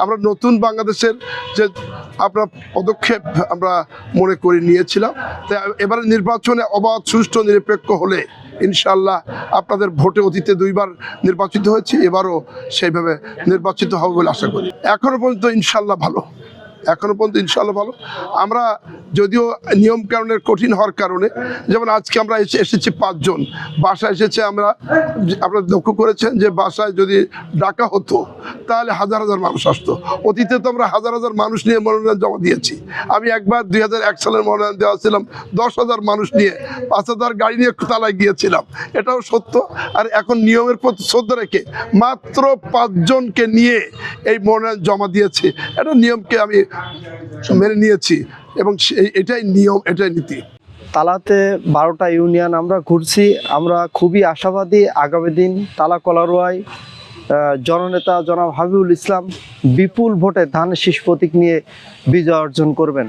আমরা নতুন বাংলাদেশের যে আপনার পদক্ষেপ আমরা মনে করে নিয়েছিলাম, তাই এবারে নির্বাচনে অবাধ সুষ্ঠু নিরপেক্ষ হলে ইনশাল্লাহ আপনাদের ভোটে অতীতে 2বার নির্বাচিত হয়েছে, এবারও সেইভাবে নির্বাচিত হবে বলে আশা করি। এখনো পর্যন্ত ইনশাল্লাহ ভালো, ভালো। আমরা যদিও নিয়ম কানুনের কঠিন হওয়ার কারণে, যেমন আজকে আমরা এসেছি 5 জন, বাসায় এসেছে আপনারা লক্ষ্য করেছেন যে বাসায় যদি ডাকা হতো তাহলে হাজার হাজার মানুষ আসতো। অতীতে তো আমরা হাজার হাজার মানুষ নিয়ে মনোনয়ন জমা দিয়েছি। আমি একবার 2001 সালের মনোনয়ন দেওয়া ছিলাম 10,000 মানুষ নিয়ে, 5,000 গাড়ি নিয়ে তালায় গিয়েছিলাম, এটাও সত্য। আর এখন নিয়মের প্রতি শ্রদ্ধা রেখে মাত্র 5 জনকে নিয়ে এই মনোনয়ন জমা দিয়েছি। এটা নিয়মকে আমি মেনে নিয়েছি এবং এটাই নিয়ম, এটাই নীতি। তালাতে 12টা ইউনিয়ন আমরা ঘুরছি। আমরা খুবই আশাবাদী আগামী দিন তালা কলারোয়ায় জননেতা জনাব হাবিবুল ইসলাম বিপুল ভোটে ধানের শীষ প্রতীক নিয়ে বিজয় অর্জন করবেন।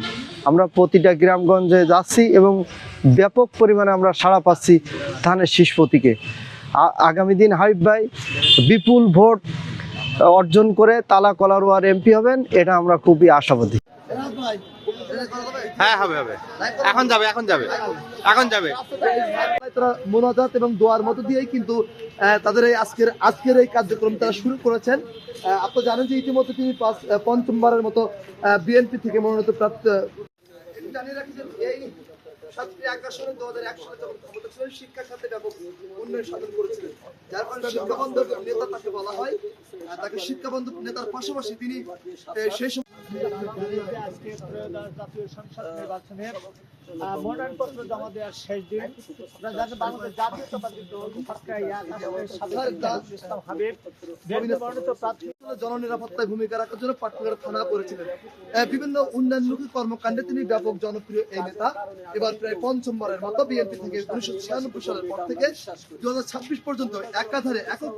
আমরা প্রতিটা গ্রামগঞ্জে যাচ্ছি এবং ব্যাপক পরিমাণে আমরা সাড়া পাচ্ছি ধানের শীষ প্রতীকে। আগামী দিন হাবিব ভাই বিপুল ভোট অর্জন করে তালা কলারোয়ার এমপি হবেন, এটা আমরা খুবই আশাবাদী। হ্যাঁ, হবে এখন যাবে মোনাজাত এবং দোয়ার মধ্য দিয়েই কিন্তু তাদের এই আজকের এই কার্যক্রম তারা শুরু করেছেন। আপনারা জানেন যে ইতিমধ্যে তিনি 5মবারের মতো বিএনপি থেকে মনোনীত প্রাপ্ত। জানিয়ে রাখি যে এই ছাত্রী আগ্রাসনে 2001 সালে যখন ক্ষমতা ছিলেন শিক্ষা খাতে ব্যাপক উন্নয়ন সাধন করেছিলেন, যার কারণে শিক্ষাবন্ধ নেতা তাকে বলা হয়। তাকে শিক্ষাবন্ধ নেতার পাশাপাশি তিনি সেই আজকে জাতীয় সংসদ নির্বাচনের মনোনয়নপত্র জমা দেওয়ার শেষ দিন। আপনারা বাংলাদেশ জাতীয়তাবাদী দল ইসলাম হাবিব মনোনীত প্রার্থী জননিরাপত্তায় ভূমিকা রাখার জন্য পাটকুড়া থানা করেছিলেন। বিভিন্ন উন্নয়নমুখী কর্মকাণ্ডে তিনি ব্যাপক জনপ্রিয় এই নেতা। এবার প্রায় 5মবারের মতো বিএনপি থেকে 1996 সালের পর থেকে 2026 পর্যন্ত একাধারে একক